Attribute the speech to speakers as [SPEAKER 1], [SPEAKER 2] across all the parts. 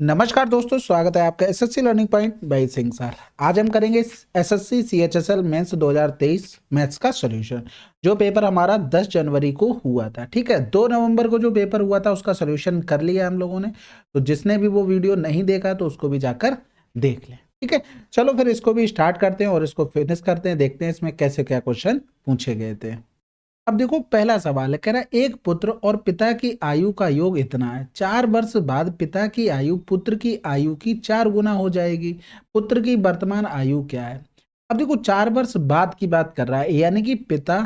[SPEAKER 1] नमस्कार दोस्तों, स्वागत है आपका SSC learning point by Singh sir. आज हम करेंगे एसएससी सीएचएसएल मेंस 2023 मैथ्स का सॉल्यूशन। जो पेपर हमारा 10 जनवरी को हुआ था, ठीक है। 2 नवंबर को जो पेपर हुआ था उसका सॉल्यूशन कर लिया हम लोगों ने। तो जिसने भी वो वीडियो नहीं देखा तो उसको भी जाकर देख लें, ठीक है। चलो फिर इसको भी स्टार्ट करते हैं और इसको फिनिश करते हैं, देखते हैं इसमें कैसे क्या क्वेश्चन पूछे गए थे। अब देखो, पहला सवाल है, कह रहा है एक पुत्र और पिता की आयु का योग इतना है। 4 वर्ष बाद पिता की आयु पुत्र की आयु की 4 गुना हो जाएगी। पुत्र की वर्तमान आयु क्या है? अब देखो, 4 वर्ष बाद की बात कर रहा है, यानी कि पिता,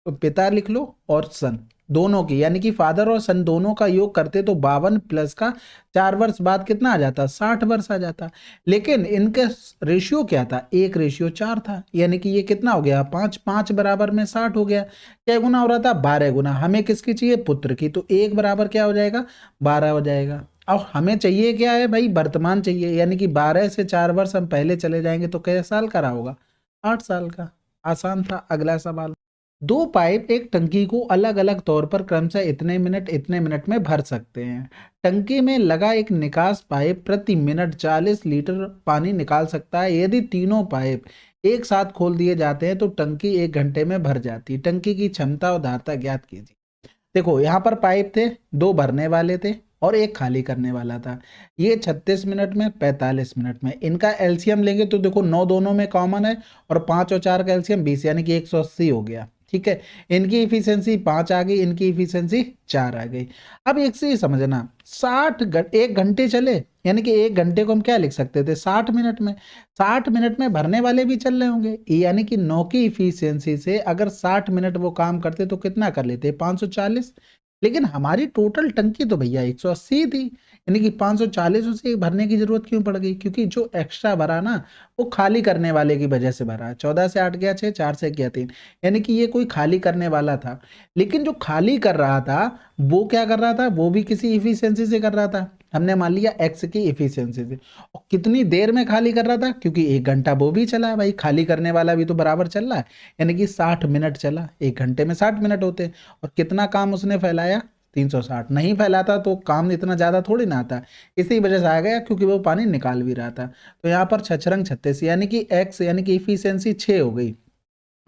[SPEAKER 1] तो पिता लिख लो और सन दोनों की, यानी कि फादर और सन दोनों का योग करते तो 52 प्लस का 4 वर्ष बाद कितना आ जाता? 60 वर्ष आ जाता। लेकिन इनके रेशियो क्या था? 1:4 था, यानी कि ये कितना हो गया? 5 5 बराबर में 60 हो गया। क्या गुना हो रहा था? 12 गुना। हमें किसकी चाहिए? पुत्र की। तो 1 बराबर क्या हो जाएगा? 12 हो जाएगा। अब हमें चाहिए क्या है भाई? वर्तमान चाहिए, यानी कि 12 से 4 वर्ष हम पहले चले जाएंगे तो कै साल का रहा होगा? 8 साल का। आसान था। अगला सवाल, दो पाइप एक टंकी को अलग अलग तौर पर क्रमशः इतने मिनट में भर सकते हैं। टंकी में लगा एक निकास पाइप प्रति मिनट 40 लीटर पानी निकाल सकता है। यदि तीनों पाइप एक साथ खोल दिए जाते हैं तो टंकी 1 घंटे में भर जाती है। टंकी की क्षमता और धारता ज्ञात कीजिए। देखो, यहाँ पर पाइप थे, 2 भरने वाले थे और 1 खाली करने वाला था। ये 36 मिनट में, 45 मिनट में। इनका एलसीएम लेंगे तो देखो 9 दोनों में कॉमन है और 5 और 4 का एलसीएम 20, यानी कि 180 हो गया, ठीक है। इनकी इफिशियंसी 5 आ गई, इनकी इफिशियंसी 4 आ गई। अब एक चीज समझना, 1 घंटे चले, यानी कि 1 घंटे को हम क्या लिख सकते थे? 60 मिनट में। 60 मिनट में भरने वाले भी चल रहे होंगे, यानी कि 9 की इफिशियंसी से अगर 60 मिनट वो काम करते तो कितना कर लेते? 540। लेकिन हमारी टोटल टंकी तो भैया 180 थी, यानी कि 540 से भरने की जरूरत क्यों पड़ गई? क्योंकि जो एक्स्ट्रा भरा ना, वो खाली करने वाले की वजह से भरा। 14 से 8 गया 6, 4 से गया 3, यानी कि ये कोई खाली करने वाला था। लेकिन जो खाली कर रहा था वो क्या कर रहा था? वो भी किसी इफिशियंसी से कर रहा था। हमने मान लिया एक्स की इफिशियंसी से। और कितनी देर में खाली कर रहा था? क्योंकि 1 घंटा वो भी चला है भाई, खाली करने वाला भी तो बराबर चल रहा है, यानी कि 60 मिनट चला। 1 घंटे में 60 मिनट होते हैं। और कितना काम उसने फैलाया? 360। नहीं फैलाता तो काम इतना ज्यादा थोड़ी ना आता। इसी वजह से आ गया क्योंकि वो पानी निकाल भी रहा था। तो यहाँ पर 6×36, यानी कि एक्स, यानी कि इफिशियंसी 6 हो गई।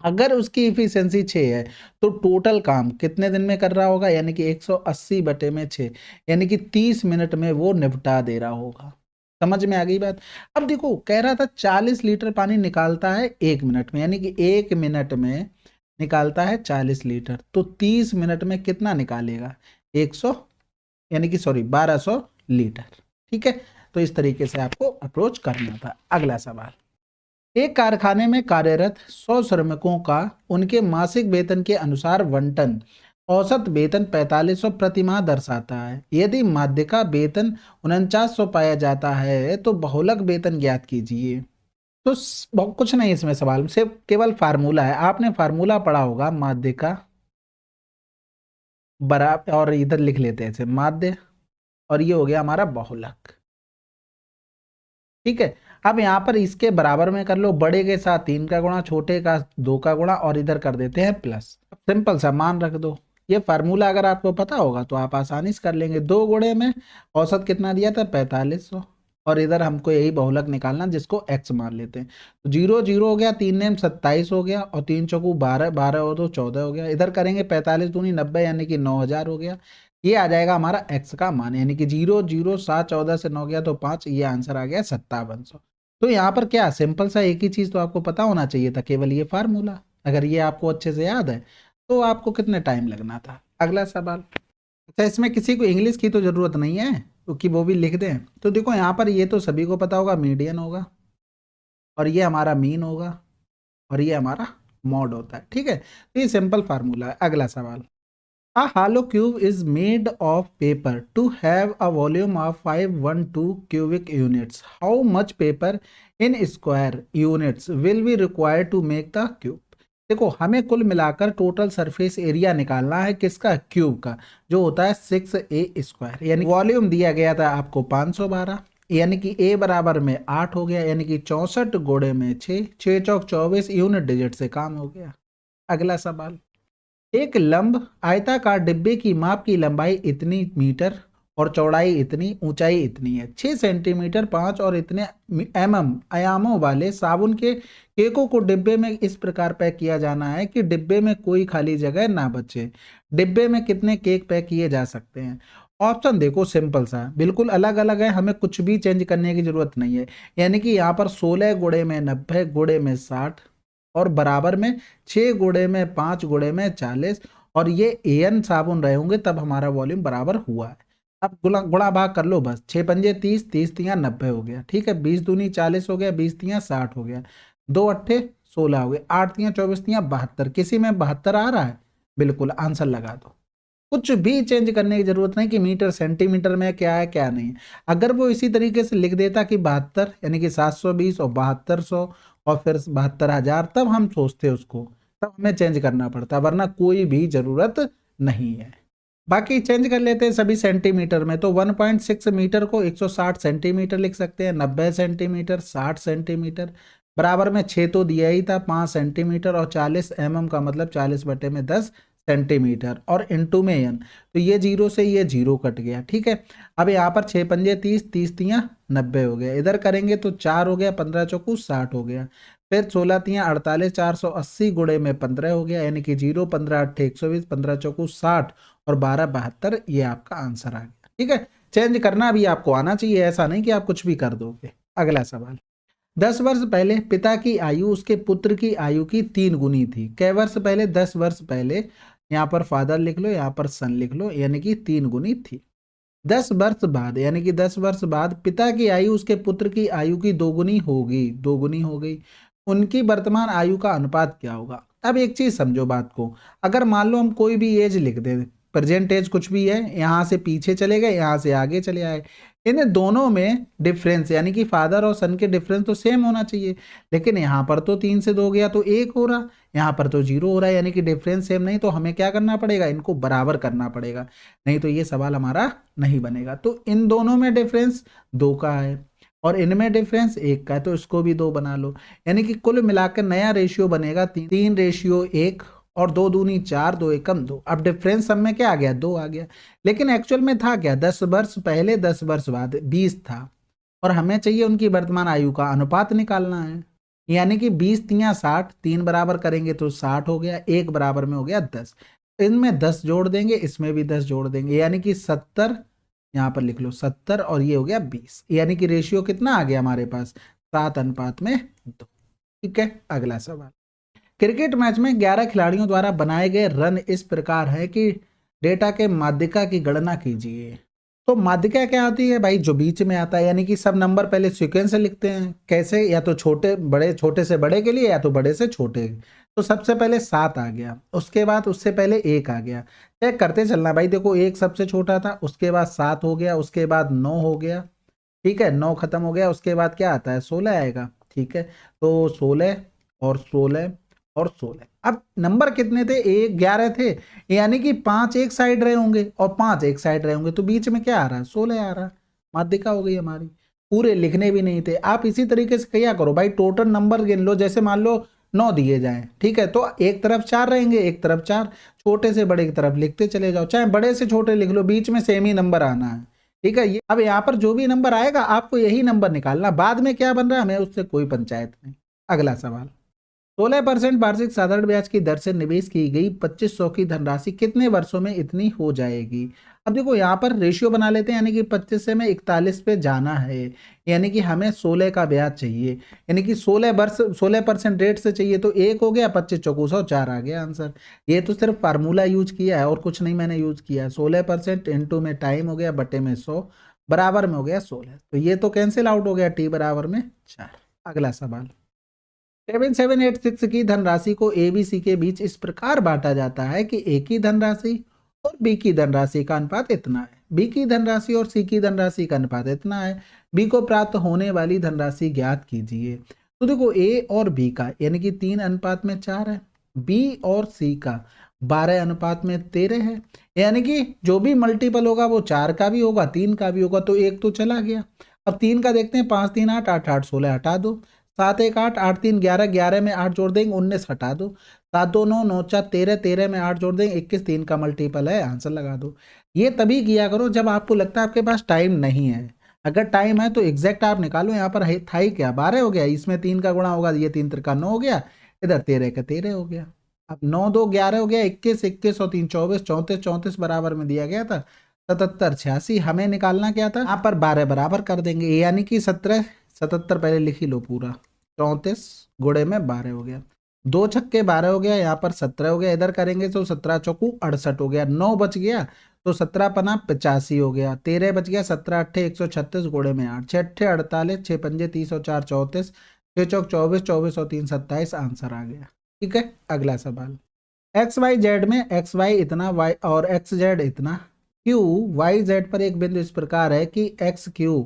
[SPEAKER 1] अगर उसकी इफिशियंसी 6 है तो टोटल काम कितने दिन में कर रहा होगा? यानी कि 180/6, यानी कि 30 मिनट में वो निपटा दे रहा होगा। समझ में आ गई बात? अब देखो, कह रहा था 40 लीटर पानी निकालता है 1 मिनट में, यानी कि 1 मिनट में निकालता है 40 लीटर। तो 30 मिनट में कितना निकालेगा? 100, यानी कि सॉरी 1200 लीटर, ठीक है। तो इस तरीके से आपको अप्रोच करना था। अगला सवाल, एक कारखाने में कार्यरत 100 श्रमिकों का उनके मासिक वेतन के अनुसार आवंटन औसत वेतन 4500 प्रति माह दर्शाता है। यदि माध्यिका वेतन 4900 पाया जाता है तो बहुलक वेतन ज्ञात कीजिए। तो बहुत कुछ नहीं इसमें, सवाल सिर्फ केवल फार्मूला है। आपने फार्मूला पढ़ा होगा, माध्यिका बराबर, और इधर लिख लेते हैं इसे माध्य, और ये हो गया हमारा बहुलक, ठीक है। अब यहाँ पर इसके बराबर में कर लो, बड़े के साथ 3 का गुणा, छोटे का 2 का गुणा, और इधर कर देते हैं प्लस। सिंपल सा मान रख दो। ये फार्मूला अगर आपको पता होगा तो आप आसानी से कर लेंगे। 2 गुणे में औसत कितना दिया था? 4500। और इधर हमको यही बहुलक निकालना जिसको x मान लेते हैं। तो 0 0 हो गया, 3 नेम 27 हो गया, और 3 चौकू 12, 12 और 2 14 हो गया। इधर करेंगे 45 दूनी 90, यानी कि 9000 हो गया। ये आ जाएगा हमारा x का मान, यानी कि 0 0 7 14 से 9 गया तो 5, ये आंसर आ गया 5700। तो यहाँ पर क्या सिंपल सा एक ही चीज तो आपको पता होना चाहिए था, केवल ये फार्मूला। अगर ये आपको अच्छे से याद है तो आपको कितने टाइम लगना था। अगला सवाल, अच्छा इसमें किसी को इंग्लिश की तो जरूरत नहीं है क्योंकि वो भी लिख दें। तो देखो यहाँ पर ये तो सभी को पता होगा, मीडियन होगा, और ये हमारा मीन होगा, और ये हमारा मॉड होता है, ठीक है। तो ये सिंपल फार्मूला है। अगला सवाल, a hollow cube is made of paper to have a volume of 512 cubic units. How much paper in square units will be required to make the cube? देखो, हमें कुल मिलाकर टोटल सरफेस एरिया निकालना है, किसका? क्यूब का, जो होता है 6a²। यानी वॉल्यूम दिया गया था आपको 512, यानी कि a बराबर में 8 हो गया, यानी कि 64 गुणे में 6, 6 चौक 24, यूनिट डिजिट से काम हो गया। अगला सवाल, एक लंब आयताकार डिब्बे की माप की लंबाई इतनी मीटर और चौड़ाई इतनी, ऊंचाई इतनी है। 6 सेंटीमीटर 5 और इतने आयामों वाले साबुन के केकों को डिब्बे में इस प्रकार पैक किया जाना है कि डिब्बे में कोई खाली जगह ना बचे। डिब्बे में कितने केक पैक किए जा सकते हैं? ऑप्शन देखो सिंपल सा, बिल्कुल अलग अलग है, हमें कुछ भी चेंज करने की जरूरत नहीं है। यानी कि यहाँ पर 16 गुणे में 90 गुणे में 60 और बराबर में 6 गुणे में 5 गुणे में 40 और ये एन साबुन रहे होंगे तब हमारा वॉल्यूम बराबर हुआ है। अब गुणा गुणा भाग कर लो बस। 6 पंजे 30, 30 तियां 90 हो गया, ठीक है। 20 दूनी 40 हो गया, 20 तियां 60 हो गया, 2 अट्ठे 16 हो गए, 8 तियां 24 तियां 72। किसी में 72 आ रहा है? बिल्कुल, आंसर लगा दो। कुछ भी चेंज करने की जरूरत नहीं कि मीटर सेंटीमीटर में क्या है क्या नहीं है। अगर वो इसी तरीके से लिख देता कि 72 यानी कि 720 और 7200 और फिर 72,000, तब हम सोचते उसको, तब हमें चेंज करना पड़ता, वरना कोई भी जरूरत नहीं है। बाकी चेंज कर लेते हैं सभी सेंटीमीटर में, तो 1.6 मीटर को 160 सेंटीमीटर लिख सकते हैं, 90 सेंटीमीटर 60 सेंटीमीटर, बराबर में 6 तो दिया ही था 5 सेंटीमीटर और 40 का मतलब 40/10 सेंटीमीटर और इंटू में एन, तो ये जीरो से ये जीरो कट गया, ठीक है। अब यहाँ पर 6 पंजे 30, 30 तियां 90 हो गया, इधर करेंगे तो 4 हो गया, 15 चौकू 60 हो गया, फिर 16 तियां 48, 480 गुणे में 15 हो गया, यानी कि 0 15 अट्ठे 120, 15 चौकू 60 और 12 72, ये आपका आंसर आ गया, ठीक है। चेंज करना भी आपको आना चाहिए, ऐसा नहीं कि आप कुछ भी कर दोगे। अगला सवाल, 10 वर्ष पहले पिता की आयु उसके पुत्र की आयु की 3 गुनी थी। कै वर्ष पहले? 10 वर्ष पहले। यहाँ पर फादर लिख लो, यहाँ पर सन लिख लो, यानी कि 3 गुनी थी। 10 वर्ष बाद यानी कि 10 वर्ष बाद पिता की आयु उसके पुत्र की आयु की 2 गुनी होगी, 2 गुनी हो गई। उनकी वर्तमान आयु का अनुपात क्या होगा? अब एक चीज समझो बात को, अगर मान लो हम कोई भी एज लिख दे, प्रेजेंट एज कुछ भी है, यहाँ से पीछे चले गए, यहाँ से आगे चले आए, इन दोनों में डिफरेंस यानी कि फादर और सन के डिफरेंस तो सेम होना चाहिए, लेकिन यहाँ पर तो 3 से 2 गया तो 1 हो रहा, यहाँ पर तो 0 हो रहा है, यानी कि डिफरेंस सेम नहीं, तो हमें क्या करना पड़ेगा? इनको बराबर करना पड़ेगा, नहीं तो ये सवाल हमारा नहीं बनेगा। तो इन दोनों में डिफरेंस 2 का है और इनमें डिफरेंस 1 का है, तो इसको भी 2 बना लो, यानी कि कुल मिलाकर नया रेशियो बनेगा 3:1 और 2 दूनी 4, 2 एकम 2। अब डिफरेंस सब में क्या आ गया? 2 आ गया, लेकिन एक्चुअल में था क्या? 10 वर्ष पहले 10 वर्ष बाद 20 था, और हमें चाहिए उनकी वर्तमान आयु का अनुपात निकालना है, यानी कि 20 तियां 60, 3 बराबर करेंगे तो 60 हो गया, 1 बराबर में हो गया 10, इनमें 10 जोड़ देंगे, इसमें भी 10 जोड़ देंगे, यानी कि 70, यहाँ पर लिख लो 70 और ये हो गया 20, यानी कि रेशियो कितना आ गया हमारे पास? 7:2, ठीक है। अगला सवाल, क्रिकेट मैच में 11 खिलाड़ियों द्वारा बनाए गए रन इस प्रकार है कि डेटा के माध्यिका की गणना कीजिए। तो माध्यिका क्या आती है भाई? जो बीच में आता है, यानी कि सब नंबर पहले सीक्वेंस से लिखते हैं, कैसे? या तो छोटे बड़े, छोटे से बड़े के लिए, या तो बड़े से छोटे। तो सबसे पहले 7 आ गया, उसके बाद उससे पहले 1 आ गया, चेक करते चलना भाई। देखो 1 सबसे छोटा था, उसके बाद 7 हो गया, उसके बाद 9 हो गया, ठीक है, 9 खत्म हो गया, उसके बाद क्या आता है? 16 आएगा, ठीक है। तो 16 और 16 और 16, अब नंबर कितने थे? 11 थे, यानी कि 5 एक साइड रहे होंगे और 5 एक साइड रहे होंगे, तो बीच में क्या आ रहा है? 16 आ रहा है, माध्यिका हो गई हमारी। पूरे लिखने भी नहीं थे। आप इसी तरीके से क्या करो भाई, टोटल नंबर गिन लो, जैसे मान लो 9 दिए जाएं, ठीक है, तो एक तरफ 4 रहेंगे, एक तरफ 4, छोटे से बड़े की तरफ लिखते चले जाओ, चाहे बड़े से छोटे लिख लो, बीच में सेम ही नंबर आना है, ठीक है। ये अब यहाँ पर जो भी नंबर आएगा आपको यही नंबर निकालना, बाद में क्या बन रहा है हमें उससे कोई पंचायत नहीं। अगला सवाल, 16% वार्षिक साधारण ब्याज की दर से निवेश की गई 2500 की धनराशि कितने वर्षों में इतनी हो जाएगी? अब देखो यहाँ पर रेशियो बना लेते हैं, यानी कि 25 से में 41 पे जाना है, यानी कि हमें 16 का ब्याज चाहिए, यानी कि 16% रेट से चाहिए, तो 1 हो गया, 25 चौकू 100, 4 आ गया आंसर। ये तो सिर्फ फार्मूला यूज किया है और कुछ नहीं मैंने यूज किया है। 16% इंटू में टाइम हो गया, बटे में 100, बराबर में हो गया 16, तो ये तो कैंसिल आउट हो गया, टी बराबर में 4। अगला सवाल, 7786 की धनराशि को एबीसी के बीच इस प्रकार बांटा जाता है कि ए की धनराशि और बी की धनराशि का अनुपात इतना है, बी की धनराशि और सी की धनराशि का अनुपात इतना है, बी को प्राप्त होने वाली धनराशि ज्ञात कीजिए। तो देखो ए और बी का यानी कि 3:4 है, बी और सी का 12:13 है, यानी कि जो भी मल्टीपल होगा वो 4 का भी होगा, 3 का भी होगा, तो 1 तो चला गया। अब 3 का देखते हैं, 5 3 8 8 8 16 हटा दो, 7 1 8, 8 3 11, 11 में 8 जोड़ देंगे 19 हटा दो, 7 2 9, 9 4 13, 13 में 8 जोड़ देंगे 21, 3 का मल्टीपल है, आंसर लगा दो। ये तभी किया करो जब आपको लगता है आपके पास टाइम नहीं है। अगर टाइम है तो एग्जैक्ट आप निकालो। यहाँ पर था ही क्या, 12 हो गया, इसमें 3 का गुणा होगा, ये 3 3 का 9 हो गया, इधर 13 का 13 हो गया। अब 9 2 11 हो गया, 21 21 और 3 24, 34 34 बराबर में दिया गया था, 77 86। हमें निकालना क्या था, यहाँ पर 12 बराबर कर देंगे, यानी कि 17 77 पहले लिख ही लो पूरा, 34 गुणे में 12 हो गया, 2 छक्के 12 हो गया, यहाँ पर 17 हो गया, इधर करेंगे तो 17 चौकू 68 हो गया, 9 बच गया तो 17 पना 85 हो गया, 13 बच गया, 17 अट्ठे 136 गुणे में 8, 6 अट्ठे 48, 6 पंजे 30 और 4 34, 6 चौक 24, 24 और 3 27, आंसर आ गया। ठीक है, अगला सवाल, एक्स वाई जेड में एक्स वाई इतना, वाई और एक्स जेड इतना, क्यू वाई जेड पर एक बिंदु इस प्रकार है कि एक्स क्यू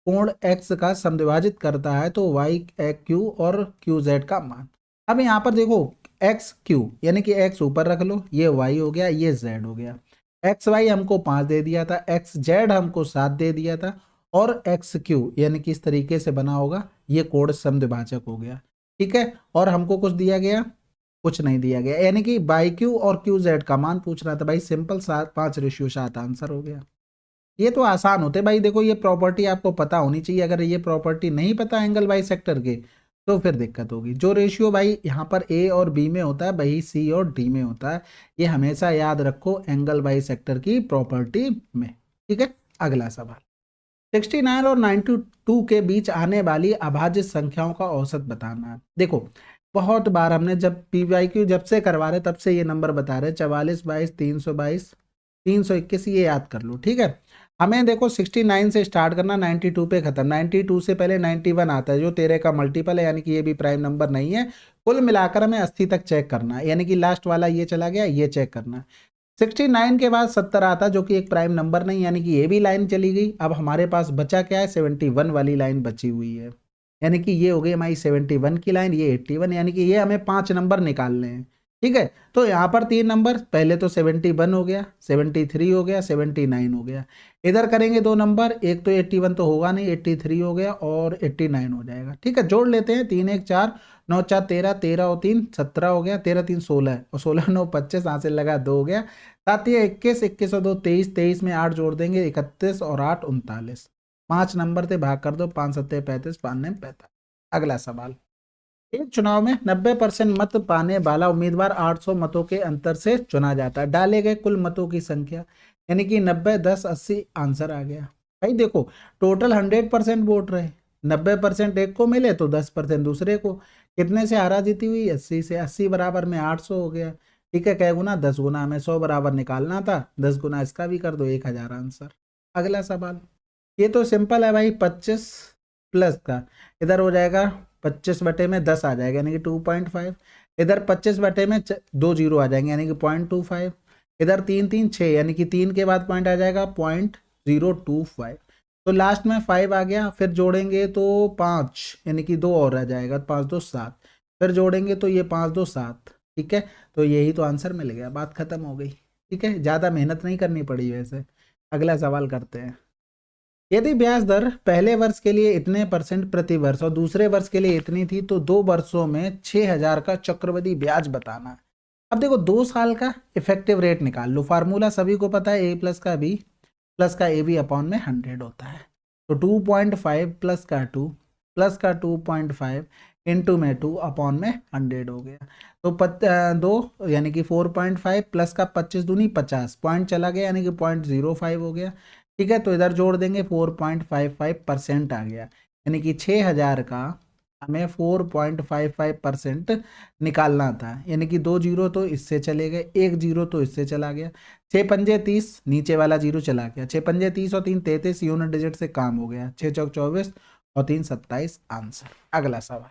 [SPEAKER 1] कोण एक्स का समद्विभाजित करता है, तो वाई क्यू और क्यू जेड का मान। अब यहाँ पर देखो एक्स क्यू यानी कि एक्स ऊपर रख लो, ये वाई हो गया, ये जेड हो गया, एक्स वाई हमको 5 दे दिया था, एक्स जेड हमको 7 दे दिया था, और एक्स क्यू यानी कि इस तरीके से बना होगा, ये कोण समद्विभाजक हो गया। ठीक है, और हमको कुछ दिया गया, कुछ नहीं दिया गया, यानी कि बाई क्यू और क्यू जेड का मान पूछ रहा था भाई, सिंपल 5:7 आंसर हो गया। ये तो आसान होते भाई, देखो ये प्रॉपर्टी आपको पता होनी चाहिए, अगर ये प्रॉपर्टी नहीं पता एंगल बाई सेक्टर के तो फिर दिक्कत होगी। जो रेशियो भाई यहाँ पर ए और बी में होता है वही सी और डी में होता है, ये हमेशा याद रखो एंगल बाई सेक्टर की प्रॉपर्टी में। ठीक है, अगला सवाल, 69 और 92 के बीच आने वाली अभाज्य संख्याओं का औसत बताना है। देखो बहुत बार हमने जब PYQ जब से करवा रहे तब से ये नंबर बता रहे, 44 22 322 321, ये याद कर लो। ठीक है, हमें देखो 69 से स्टार्ट करना, 92 पे खत्म, 92 से पहले 91 आता है जो 13 का मल्टीपल है, यानी कि ये भी प्राइम नंबर नहीं है। कुल मिलाकर हमें 80 तक चेक करना है, यानी कि लास्ट वाला ये चला गया, ये चेक करना है। 69 के बाद 70 आता जो कि एक प्राइम नंबर नहीं, यानी कि ये भी लाइन चली गई। अब हमारे पास बचा क्या है, 71 वाली लाइन बची हुई है, यानी कि ये हो गई हमारी 71 की लाइन, ये 81, यानी कि ये हमें 5 नंबर निकालने हैं। ठीक है, तो यहाँ पर 3 नंबर, पहले तो 71 हो गया, 73 हो गया, 79 हो गया, इधर करेंगे 2 नंबर, एक तो 81 तो होगा नहीं, 83 हो गया और 89 हो जाएगा। ठीक है, जोड़ लेते हैं, 3 1 4 9 4 13, 13 और 3 17 हो गया, 13 3 16 और 16 9 25, यहाँ से लगा 2 हो गया, 7 21, 21 और 2 23, 23 में 8 जोड़ देंगे 31 और 8 39, 5 नंबर से भाग कर दो, 5 7 35, 5 9 45। अगला सवाल, एक चुनाव में 90% मत पाने वाला उम्मीदवार 800 मतों के अंतर से चुना जाता है, डाले गए कुल मतों की संख्या, यानी कि 90 10 80, आंसर आ गया। भाई देखो टोटल 100% वोट रहे, 90% एक को मिले तो 10% दूसरे को, कितने से हारा जीती हुई, 80 से, 80 बराबर में 800 हो गया। ठीक है, कै गुना, 10 गुना, हमें 100 बराबर निकालना था, 10 गुना इसका भी कर दो, 1000 आंसर। अगला सवाल, ये तो सिंपल है भाई, 25 प्लस का इधर हो जाएगा 25 बटे में 10 आ जाएगा, यानी कि 2.5, इधर 25 बटे में 2 जीरो आ जाएंगे, यानी कि 0.25, इधर 3 3 6, यानी कि 3 के बाद पॉइंट आ जाएगा 0.025, तो लास्ट में 5 आ गया, फिर जोड़ेंगे तो 5, यानी कि 2 और आ जाएगा, 5 2 7, फिर जोड़ेंगे तो ये 5 2 7। ठीक है, तो यही तो आंसर मिल गया, बात खत्म हो गई। ठीक है, ज़्यादा मेहनत नहीं करनी पड़ी वैसे। अगला सवाल करते हैं, यदि ब्याज दर पहले वर्ष के लिए इतने % प्रति वर्ष और दूसरे वर्ष के लिए इतनी थी, तो 2 वर्षों में 6000 का चक्रवृद्धि ब्याज बताना है। अब देखो 2 साल का इफेक्टिव रेट निकाल लो, फार्मूला सभी को पता है, a प्लस का b प्लस का ab अपॉन में 100 होता है, तो 2.5 प्लस का 2 प्लस का 2.5 इंटू में 2 अपॉन में 100 हो गया, तो 2 यानी कि 4.5 प्लस का 25 दूनी 50, पॉइंट चला गया, यानी कि 0.05 हो गया। ठीक है, तो इधर जोड़ देंगे 4.55% आ गया, यानी कि 6000 का हमें 4.55% निकालना था, यानी कि 2 जीरो तो इससे चले गए, 1 जीरो तो इससे चला गया, 6 पंजे 30, नीचे वाला जीरो चला गया, 6 पंजे 30 और 3 33, यूनिट डिजिट से काम हो गया, 6 चौक 24 और 3 27, आंसर। अगला सवाल,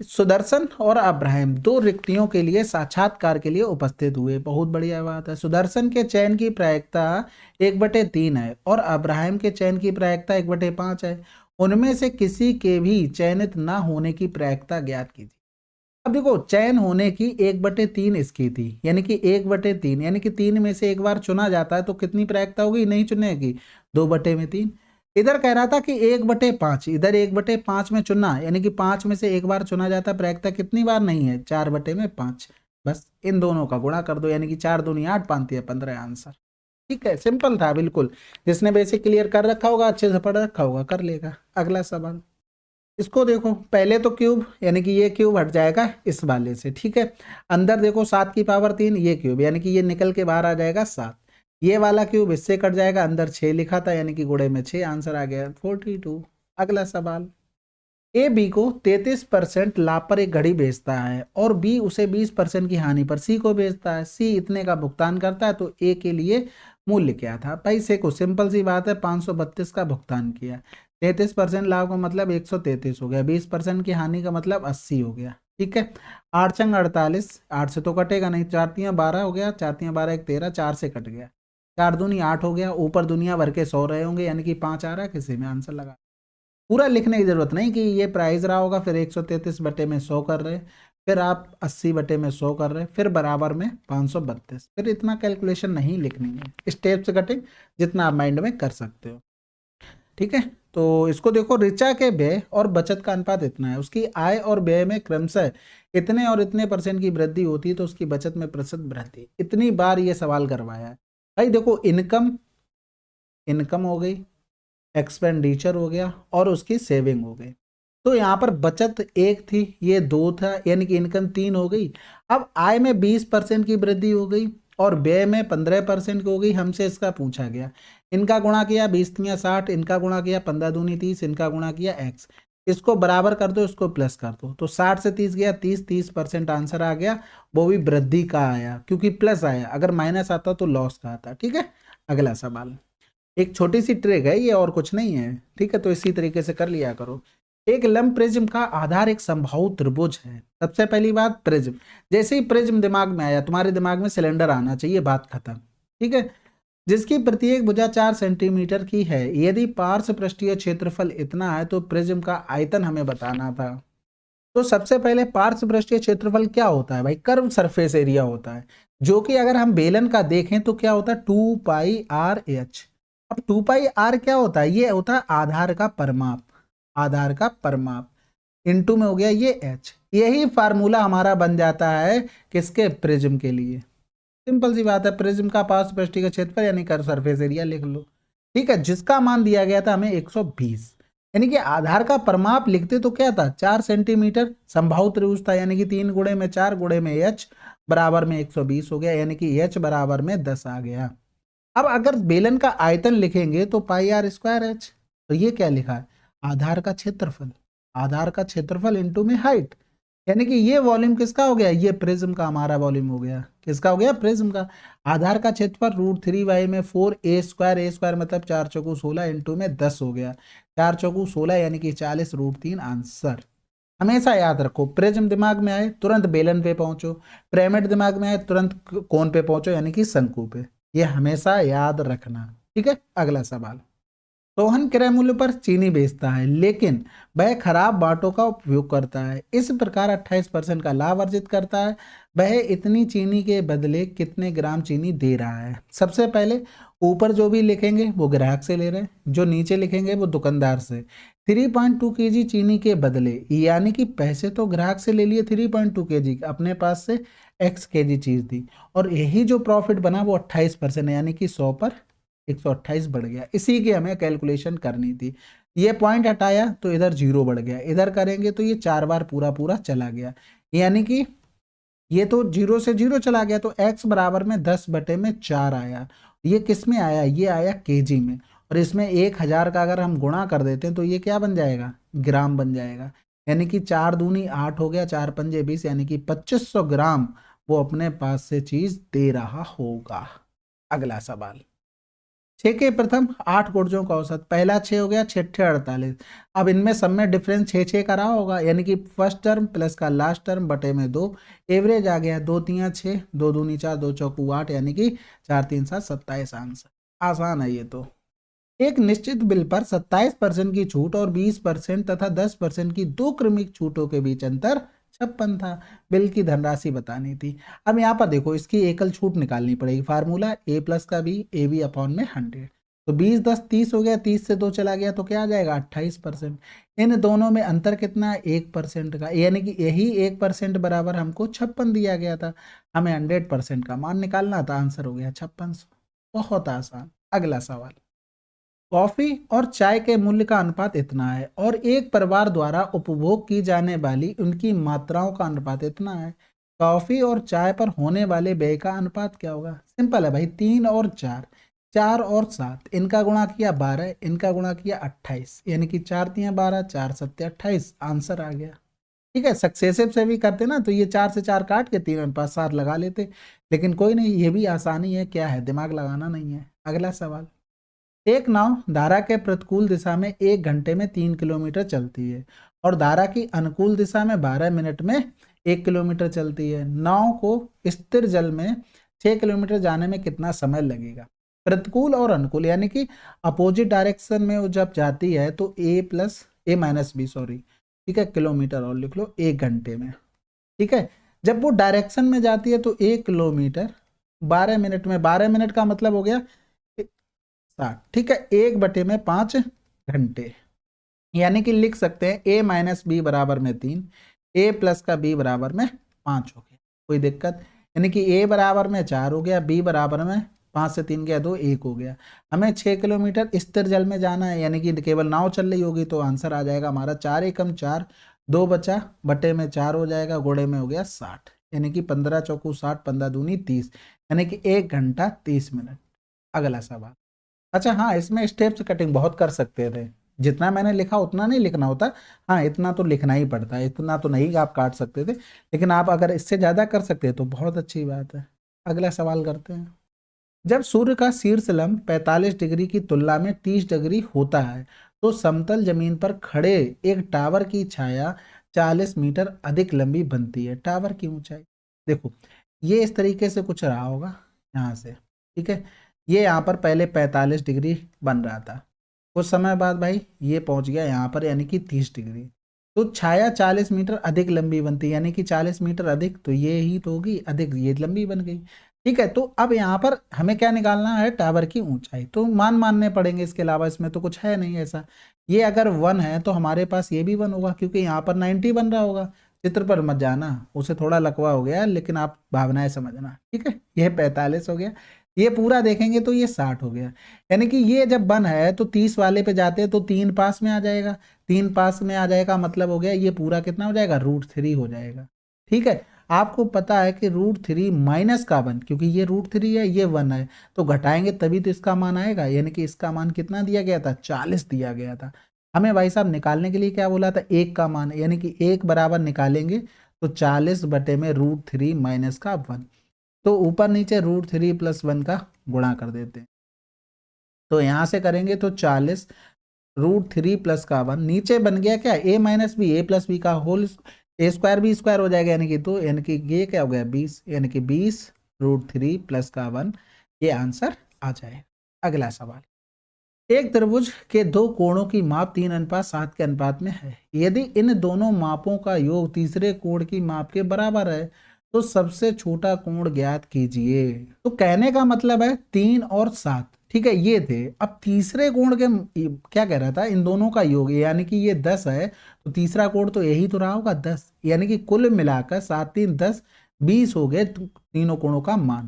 [SPEAKER 1] सुदर्शन और अब्राहम 2 रिक्तियों के लिए साक्षात्कार के लिए उपस्थित हुए, बहुत बढ़िया बात है। सुदर्शन के चयन की प्रायिकता 1/3 है और अब्राहम के चयन की प्रायिकता 1/5 है, उनमें से किसी के भी चयनित ना होने की प्रायिकता ज्ञात कीजिए। अब देखो चयन होने की 1/3 इसकी थी, यानी कि 1/3, यानी कि 3 में से एक बार चुना जाता है तो कितनी प्रायिकता होगी नहीं चुनने की, 2/3। इधर कह रहा था कि 1/5, इधर 1/5 में चुनना, यानी कि 5 में से एक बार चुना जाता है, प्रायिकता कितनी बार नहीं है, 4/5। बस इन दोनों का गुणा कर दो, यानी कि 4 दूनी 8, 5 तिया 15 आंसर। ठीक है, सिंपल था बिल्कुल। जिसने बेसिक क्लियर कर रखा होगा, अच्छे से पढ़ रखा होगा, कर लेगा। अगला सवाल, इसको देखो, पहले तो क्यूब, यानी कि ये क्यूब हट जाएगा इस वाले से। ठीक है, अंदर देखो 7 की पावर 3, ये क्यूब, यानी कि ये निकल के बाहर आ जाएगा 7। ये वाला क्यूब इससे कट जाएगा, अंदर 6 लिखा था, यानी कि गुणे में 6, आंसर आ गया 42। अगला सवाल, ए बी को 33% लाभ पर एक घड़ी बेचता है और बी उसे 20% की हानि पर सी को बेचता है। सी इतने का भुगतान करता है, तो ए के लिए मूल्य क्या था? पैसे को, सिंपल सी बात है, 532 का भुगतान किया। 33% लाभ का मतलब 133 हो गया, 20% की हानि का मतलब 80 हो गया। ठीक है, 8 चंग 48, 8 से तो कटेगा नहीं, 4 तियां 12 हो गया, 4 तियां 12 1 13, 4 से कट गया, 4 दूनी 8 हो गया। ऊपर दुनिया भर के 100 रहे होंगे, यानी कि 5 आ रहा है, किसी में आंसर लगा। पूरा लिखने की जरूरत नहीं कि ये प्राइस रहा होगा, फिर 133/100 कर रहे, फिर आप 80/100 कर रहे, फिर बराबर में 532, फिर इतना कैलकुलेशन नहीं लिखनी है, स्टेप से कटिंग जितना आप माइंड में कर सकते हो। ठीक है, तो इसको देखो, ऋचा के व्यय और बचत का अनुपात इतना है, उसकी आय और व्यय में क्रमशः इतने और इतने % की वृद्धि होती है, तो उसकी बचत में प्रतिशत वृद्धि। इतनी बार ये सवाल करवाया है भाई। देखो, इनकम, इनकम हो गई, एक्सपेंडिचर हो गया और उसकी सेविंग हो गई। तो यहाँ पर बचत 1 थी, ये 2 था, यानी कि इनकम 3 हो गई। अब आय में 20% की वृद्धि हो गई और व्यय में 15% की हो गई। हमसे इसका पूछा गया, इनका गुणा किया 20 तियां 60, इनका गुणा किया 15 दूनी 30, इनका गुणा किया x। इसको बराबर कर दो, इसको प्लस कर दो, तो 60 से 30 गया 30, 30% आंसर आ गया। वो भी वृद्धि का आया, क्योंकि प्लस आया, अगर माइनस आता तो लॉस का आता। ठीक है, अगला सवाल, एक छोटी सी ट्रिक है ये, और कुछ नहीं है। ठीक है, तो इसी तरीके से कर लिया करो। एक लंब प्रिज्म का आधार एक समबाहु त्रिभुज है। सबसे पहली बात, प्रिज्म, जैसे ही प्रिज्म दिमाग में आया, तुम्हारे दिमाग में सिलेंडर आना चाहिए, बात खत्म। ठीक है, जिसकी प्रत्येक भुजा 4 सेंटीमीटर की है। यदि पार्श्व पृष्ठीय क्षेत्रफल इतना है, तो प्रिज्म का आयतन हमें बताना था। तो सबसे पहले पार्श्व पृष्ठीय क्षेत्रफल क्या होता है भाई? कर्व सरफेस एरिया होता है, जो कि अगर हम बेलन का देखें तो क्या होता है, 2πr/h। अब 2πr क्या होता है? ये होता है आधार का परिमाप, आधार का परिमाप, इनटू में हो गया ये h। यही फार्मूला हमारा बन जाता है किसके? प्रिज्म के लिए। सिंपल सी बात है, प्रिज्म का पार्श्व पृष्ठीय क्षेत्रफल यानी कर्व सरफेस एरिया लिख लो। ठीक है, जिसका मान दिया गया था हमें 120, यानी कि आधार का परिमाप लिखते तो क्या था, 4 सेंटीमीटर, समबाहु त्रिभुज था, यानी कि 3 गुणे में 4 गुणे में h बराबर में 120 हो गया, यानी कि h बराबर में 10 आ गया। अब अगर बेलन का आयतन लिखेंगे तो πr²h, तो ये क्या लिखा है? आधार का क्षेत्रफल, आधार का क्षेत्रफल इंटू में हाइट, यानी कि ये वॉल्यूम किसका हो गया? ये प्रिज्म का हमारा वॉल्यूम हो गया। किसका हो गया? प्रिज्म का। आधार का क्षेत्रफल √3y में 4a², a² मतलब 4 चौकू 16 इंटू में 10 हो गया, 4 चौकू 16 यानी कि 40 √3 आंसर। हमेशा याद रखो, प्रिज्म दिमाग में आए तुरंत बेलन पे पहुंचो, पिरामिड दिमाग में आए तुरंत कोन पे पहुंचो, यानी कि शंकु पे। ये हमेशा याद रखना। ठीक है, अगला सवाल, सोहन क्रय मूल्य पर चीनी बेचता है, लेकिन वह खराब बाटों का उपयोग करता है। इस प्रकार 28% का लाभ अर्जित करता है। वह इतनी चीनी के बदले कितने ग्राम चीनी दे रहा है? सबसे पहले ऊपर जो भी लिखेंगे वो ग्राहक से ले रहे हैं, जो नीचे लिखेंगे वो दुकानदार से। 3.2 kg चीनी के बदले, यानी कि पैसे तो ग्राहक से ले लिए 3.2 kg, अपने पास से x kg चीज दी, और यही जो प्रॉफिट बना वो 28% है, यानी कि 100 पर 128 बढ़ गया। इसी की हमें कैलकुलेशन करनी थी। ये पॉइंट हटाया तो इधर 0 बढ़ गया, इधर करेंगे तो ये 4 बार पूरा पूरा चला गया, यानी कि ये तो 0 से 0 चला गया, तो x बराबर में 10/4 आया। ये किस में आया? ये आया केजी में, और इसमें 1000 का अगर हम गुणा कर देते हैं तो ये क्या बन जाएगा? ग्राम बन जाएगा, यानी कि 4 दूनी 8 हो गया, 4 पंजे 20, यानी कि 2500 ग्राम वो अपने पास से चीज दे रहा होगा। अगला सवाल, 6 के प्रथम 8 गुर्जों का औसत, पहला 6 हो गया, 6 48। अब इनमें सब में डिफरेंस 6 का रहा होगा, यानी कि फर्स्ट टर्म प्लस का लास्ट टर्म बटे में 2, एवरेज आ गया 2 तियां 6, 2 दूनी 4, 2 चौकू 8, यानी कि 4 3 7 27 आंसर। आसान है ये तो। एक निश्चित बिल पर 27% की छूट और 20% तथा 10% की 2 क्रमिक छूटों के बीच अंतर 56 था। बिल की धनराशि बतानी थी। अब यहाँ पर देखो, इसकी एकल छूट निकालनी पड़ेगी। फार्मूला a+ का b, ab अपॉन में 100, तो 20 10 30 हो गया, 30 से 2 चला गया तो क्या आ जाएगा 28%। इन दोनों में अंतर कितना है 1% का, यानी कि यही 1% बराबर हमको 56 दिया गया था। हमें 100% का मान निकालना था, आंसर हो गया 5600। बहुत आसान। अगला सवाल, कॉफी और चाय के मूल्य का अनुपात इतना है और एक परिवार द्वारा उपभोग की जाने वाली उनकी मात्राओं का अनुपात इतना है। कॉफी और चाय पर होने वाले व्यय का अनुपात क्या होगा? सिंपल है भाई, 3 और 4, 4 और 7, इनका गुणा किया 12, इनका गुणा किया 28, यानी कि 4 3 12, 4 7 28, आंसर आ गया। ठीक है, सक्सेसिव से भी करते ना तो ये 4 से 4 काट के 3 अनुपात 7 लगा लेते, लेकिन कोई नहीं, ये भी आसानी है, क्या है, दिमाग लगाना नहीं है। अगला सवाल, एक नाव धारा के प्रतिकूल दिशा में 1 घंटे में 3 किलोमीटर चलती है और धारा की अनुकूल दिशा में 12 मिनट में 1 किलोमीटर चलती है। नाव को स्थिर जल में 6 किलोमीटर जाने में कितना समय लगेगा? प्रतिकूल और अनुकूल, यानी कि अपोजिट डायरेक्शन में वो जब जाती है तो A-B, सॉरी, ठीक है, किलोमीटर और लिख लो 1 घंटे में। ठीक है, जब वो डायरेक्शन में जाती है तो 1 किलोमीटर 12 मिनट में, 12 मिनट का मतलब हो गया 60। ठीक है, 1/5 घंटे, यानी कि लिख सकते हैं A-B बराबर में 3, A प्लस का B बराबर में 5 हो गया। कोई दिक्कत? यानी कि A बराबर में 4 हो गया, B बराबर में 5 से 3 गया 2, 1 हो गया। हमें 6 किलोमीटर स्थिर जल में जाना है, यानी कि केवल नाव चल रही होगी, तो आंसर आ जाएगा हमारा 4 एकम 4, 2 बचा, बटे में 4 हो जाएगा, गुणे में हो गया 60, यानी कि 15 चौकू 60, 15 दूनी 30, यानी कि 1 घंटा 30 मिनट। अगला सवाल, अच्छा हाँ, इसमें स्टेप्स कटिंग बहुत कर सकते थे, जितना मैंने लिखा उतना नहीं लिखना होता। हाँ, इतना तो लिखना ही पड़ता है, इतना तो नहीं आप काट सकते थे, लेकिन आप अगर इससे ज़्यादा कर सकते हैं तो बहुत अच्छी बात है। अगला सवाल करते हैं, जब सूर्य का शीर्ष लंब 45 डिग्री की तुलना में 30 डिग्री होता है तो समतल जमीन पर खड़े एक टावर की छाया 40 मीटर अधिक लंबी बनती है। टावर की ऊंचाई देखो, ये इस तरीके से कुछ रहा होगा यहाँ से, ठीक है, ये यहाँ पर पहले 45 डिग्री बन रहा था, कुछ समय बाद भाई ये पहुंच गया यहाँ पर, यानी कि 30 डिग्री, तो छाया 40 मीटर अधिक लंबी बनती है, यानी कि 40 मीटर अधिक, तो ये ही तो होगी अधिक, ये लंबी बन गई। ठीक है, तो अब यहाँ पर हमें क्या निकालना है? टावर की ऊंचाई, तो मान मानने पड़ेंगे, इसके अलावा इसमें तो कुछ है नहीं ऐसा। ये अगर 1 है तो हमारे पास ये भी 1 होगा, क्योंकि यहाँ पर 90 बन रहा होगा। चित्र पर मत जाना, उसे थोड़ा लकवा हो गया, लेकिन आप भावनाएं समझना। ठीक है, ये 45 हो गया, ये पूरा देखेंगे तो ये 60 हो गया, यानी कि ये जब 1 है तो 30 वाले पे जाते हैं तो 3 पास में आ जाएगा, 3 पास में आ जाएगा, मतलब हो गया ये पूरा कितना हो जाएगा? √3 हो जाएगा। ठीक है, आपको पता है कि √3 माइनस का 1, क्योंकि ये √3 है, ये 1 है, तो घटाएंगे तभी तो इसका मान आएगा, यानी कि इसका मान कितना दिया गया था? 40 दिया गया था। हमें भाई साहब निकालने के लिए क्या बोला था? 1 का मान, यानी कि 1 बराबर निकालेंगे तो 40 बटे में √3 माइनस का 1, तो ऊपर नीचे √3 + 1 का गुणा कर देते हैं, तो यहाँ से करेंगे तो 40 √3 + का 1, नीचे बन गया क्या? A-B, A+B का होल, A² B² हो जाएगा, यानी कि तो, यानी कि ये क्या हो गया? 20, यानी कि 20 √3 + का 1, ये आंसर आ जाएगा। अगला सवाल, एक त्रिभुज के 2 कोणों की माप 3:7 के अनुपात में है, यदि इन दोनों मापों का योग तीसरे कोण की माप के बराबर है तो सबसे छोटा कोण ज्ञात कीजिए। तो कहने का मतलब है 3 और 7, ठीक है, ये थे। अब तीसरे कोण के क्या कह रहा था? इन दोनों का योग, यानी कि ये 10 है, तो तीसरा कोण तो यही तो रहा होगा 10, यानी कि कुल मिलाकर 7 3 10 20 हो गए तीनों कोणों का मान,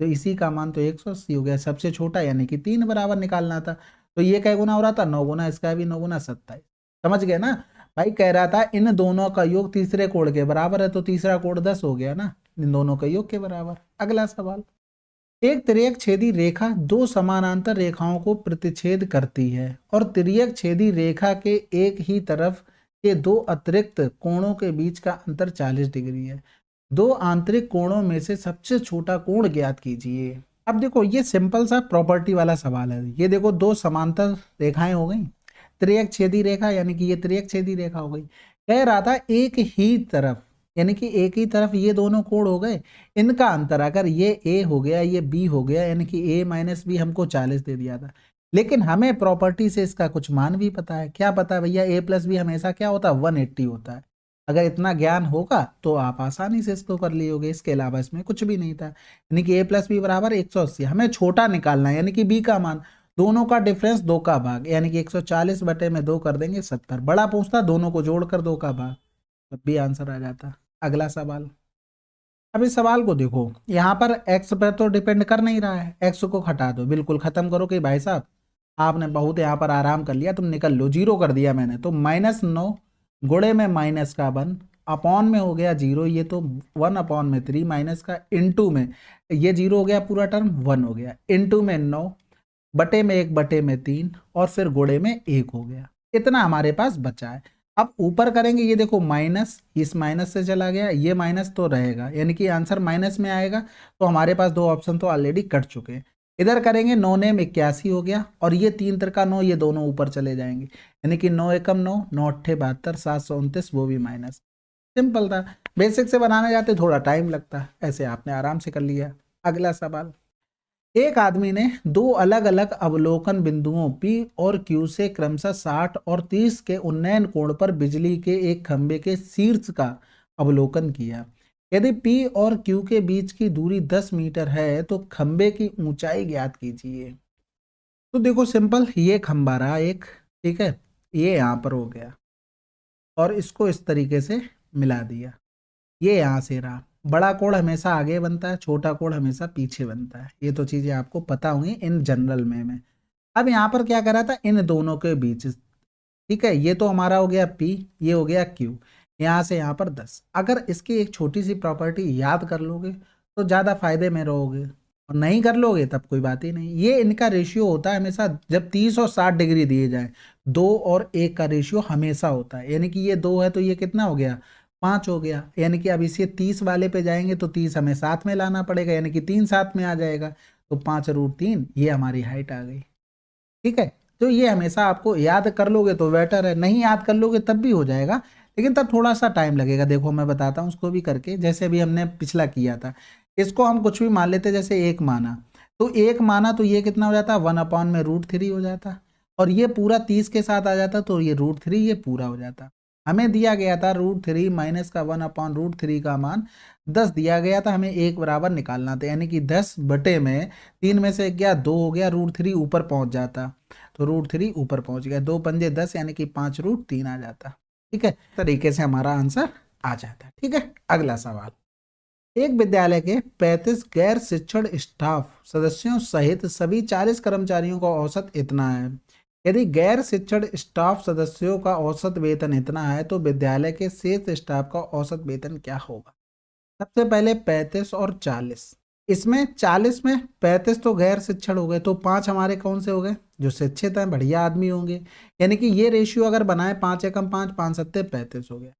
[SPEAKER 1] तो इसी का मान तो 180 हो गया, सबसे छोटा, यानी कि 3 बराबर निकालना था। तो ये क्या गुना हो रहा था? 9 गुना, इसका भी 9 गुना 27। समझ गए ना भाई? कह रहा था इन दोनों का योग तीसरे कोण के बराबर है, तो तीसरा कोण 10 हो गया ना, इन दोनों का योग के बराबर। अगला सवाल, एक तिर्यक छेदी रेखा 2 समानांतर रेखाओं को प्रतिच्छेद करती है और तिर्यक छेदी रेखा के एक ही तरफ के 2 अतिरिक्त कोणों के बीच का अंतर 40 डिग्री है। 2 आंतरिक कोणों में से सबसे छोटा कोण ज्ञात कीजिए। अब देखो, ये सिंपल सा प्रॉपर्टी वाला सवाल है। ये देखो, 2 समांतर रेखाएं हो गई, त्रियक छेदी रेखा, यानी कि ये त्रियक छेदी रेखा हो गई। कह रहा था एक ही तरफ, यानी कि एक ही तरफ ये दोनों कोण हो गए, इनका अंतर अगर ये A हो गया, ये B हो गया, यानी कि A-B हमको 40 दे दिया था, लेकिन हमें प्रॉपर्टी से इसका कुछ मान भी पता है। क्या पता है भैया? A+B हमेशा क्या होता है? 180 होता है। अगर इतना ज्ञान होगा तो आप आसानी से इसको कर लियोगे, इसके अलावा इसमें कुछ भी नहीं था, यानी कि A+B बराबर 180। हमें छोटा निकालना है, यानी कि B का मान, दोनों का डिफरेंस 2 का भाग, यानी कि 140 बटे में 2 कर देंगे 70। बड़ा पूछता दोनों को जोड़कर 2 का भाग, तब भी आंसर आ जाता। अगला सवाल। अब इस सवाल को देखो, यहाँ पर x पर तो डिपेंड कर नहीं रहा है, x को हटा दो, बिल्कुल खत्म करो कि भाई साहब आपने बहुत यहाँ पर आराम कर लिया, तुम निकल लो, 0 कर दिया मैंने, तो -9 गुणे में माइनस का 1 अपॉन में हो गया 0, ये तो 1 अपॉन में 3 माइनस का इनटू में ये 0 हो गया, पूरा टर्म 1 हो गया, इनटू में 9 बटे में 1 बटे में 3 और फिर गुणे में 1 हो गया। इतना हमारे पास बचा है। अब ऊपर करेंगे, ये देखो माइनस, इस माइनस से चला गया, ये माइनस तो रहेगा, यानी कि आंसर माइनस में आएगा। तो हमारे पास 2 ऑप्शन तो ऑलरेडी कट चुके हैं। इधर करेंगे 9 नेम 81 हो गया, और ये 3 तिरका 9, ये दोनों ऊपर चले जाएंगे, यानी कि 9 एकम 9, 9 अट्ठे 72, 729, वो भी माइनस। सिंपल था। बेसिक से बनाने जाते थोड़ा टाइम लगता है, ऐसे आपने आराम से कर लिया। अगला सवाल। एक आदमी ने 2 अलग अलग अवलोकन बिंदुओं P और Q से क्रमशः 60 और 30 के उन्नयन कोण पर बिजली के एक खंभे के शीर्ष का अवलोकन किया। यदि P और Q के बीच की दूरी 10 मीटर है तो खंभे की ऊंचाई ज्ञात कीजिए। तो देखो सिंपल, ये खंभा रहा एक, ठीक है, ये यहाँ पर हो गया और इसको इस तरीके से मिला दिया, ये यहाँ से रहा। बड़ा कोण हमेशा आगे बनता है, छोटा कोण हमेशा पीछे बनता है, ये तो चीजें आपको पता होंगी इन जनरल में। अब यहाँ पर क्या करा था, इन दोनों के बीच, ठीक है, ये तो हमारा हो गया P, ये हो गया Q, यहाँ से यहाँ पर 10। अगर इसकी एक छोटी सी प्रॉपर्टी याद कर लोगे तो ज़्यादा फायदे में रहोगे, और नहीं कर लोगे तब कोई बात ही नहीं। ये इनका रेशियो होता है हमेशा, जब 30 और 60 डिग्री दिए जाए, 2 और 1 का रेशियो हमेशा होता है, यानी कि ये 2 है तो ये कितना हो गया, 5 हो गया। यानी कि अब इसे 30 वाले पे जाएंगे तो 30 हमें साथ में लाना पड़ेगा, यानी कि 3 साथ में आ जाएगा, तो 5√3 ये हमारी हाइट आ गई। ठीक है, तो ये हमेशा आपको याद कर लोगे तो बेटर है, नहीं याद कर लोगे तब भी हो जाएगा, लेकिन तब थोड़ा सा टाइम लगेगा। देखो मैं बताता हूँ उसको भी करके, जैसे अभी हमने पिछला किया था, इसको हम कुछ भी मान लेते, जैसे 1 माना, तो 1 माना तो ये कितना हो जाता, 1/√3 हो जाता, और ये पूरा 30 के साथ आ जाता, तो ये √3 ये पूरा हो जाता। हमें दिया गया था √3 माइनस का 1/√3 का मान 10 दिया गया था, हमें 1 बराबर निकालना था, यानी कि 10 बटे में 3 में से गया 2 हो गया, √3 ऊपर पहुंच जाता, तो √3 ऊपर पहुंच गया, 2 पंजे 10 यानी कि 5√3 आ जाता। ठीक है, तरीके से हमारा आंसर आ जाता। ठीक है, अगला सवाल। एक विद्यालय के 35 गैर शिक्षण स्टाफ सदस्यों सहित सभी 40 कर्मचारियों का औसत इतना है। यदि गैर शिक्षण स्टाफ सदस्यों का औसत वेतन इतना है तो विद्यालय के शेष स्टाफ का औसत वेतन क्या होगा। सबसे पहले 35 और 40, इसमें 40 में 35 तो गैर शिक्षण हो गए, तो 5 हमारे कौन से हो गए, जो शिक्षित हैं, बढ़िया आदमी होंगे, यानी कि ये रेशियो अगर बनाए 5 एकम 5, 5 सत्ते 35 हो गया।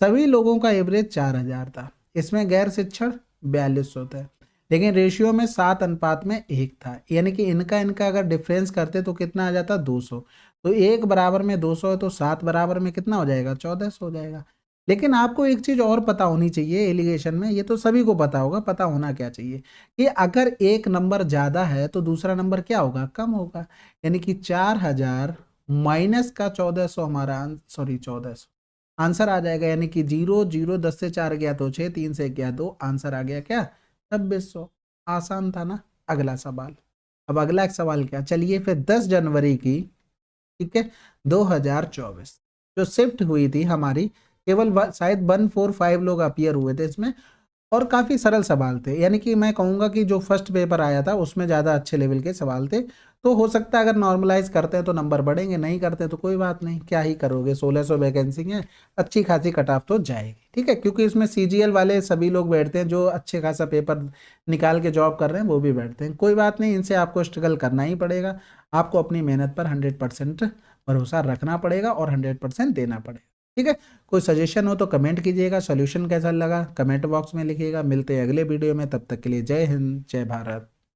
[SPEAKER 1] सभी लोगों का एवरेज 4000 था, इसमें गैर शिक्षण 42 होता है, लेकिन रेशियो में 7:1 था, यानी कि इनका अगर डिफरेंस करते तो कितना आ जाता, 200। तो 1 बराबर में 200 है, तो 7 बराबर में कितना हो जाएगा, 1400 हो जाएगा। लेकिन आपको एक चीज और पता होनी चाहिए एलिगेशन में, ये तो सभी को पता होगा, पता होना क्या चाहिए कि अगर एक नंबर ज्यादा है तो दूसरा नंबर क्या होगा, कम होगा, यानी कि 4000 माइनस का 1400 हमारा, सॉरी 1400 आंसर आ जाएगा, यानी कि 0 0 10 से 4 गया तो 6, 3 से गया 2, आंसर आ गया क्या, 2600। आसान था ना। अगला सवाल। अब अगला एक सवाल क्या, चलिए फिर 10 जनवरी की, ठीक है, 2024 जो शिफ्ट हुई थी हमारी, केवल शायद 145 लोग अपीयर हुए थे इसमें, और काफ़ी सरल सवाल थे, यानी कि मैं कहूँगा कि जो फर्स्ट पेपर आया था उसमें ज़्यादा अच्छे लेवल के सवाल थे। तो हो सकता है अगर नॉर्मलाइज करते हैं तो नंबर बढ़ेंगे, नहीं करते तो कोई बात नहीं, क्या ही करोगे, 1600 वैकेंसी है, अच्छी खासी कट ऑफ तो जाएगी। ठीक है, क्योंकि इसमें CGL वाले सभी लोग बैठते हैं, जो अच्छे खासा पेपर निकाल के जॉब कर रहे हैं वो भी बैठते हैं, कोई बात नहीं, इनसे आपको स्ट्रगल करना ही पड़ेगा, आपको अपनी मेहनत पर 100% भरोसा रखना पड़ेगा और 100% देना पड़ेगा। ठीक है, कोई सजेशन हो तो कमेंट कीजिएगा, सॉल्यूशन कैसा लगा कमेंट बॉक्स में लिखिएगा। मिलते हैं अगले वीडियो में, तब तक के लिए जय हिंद जय भारत।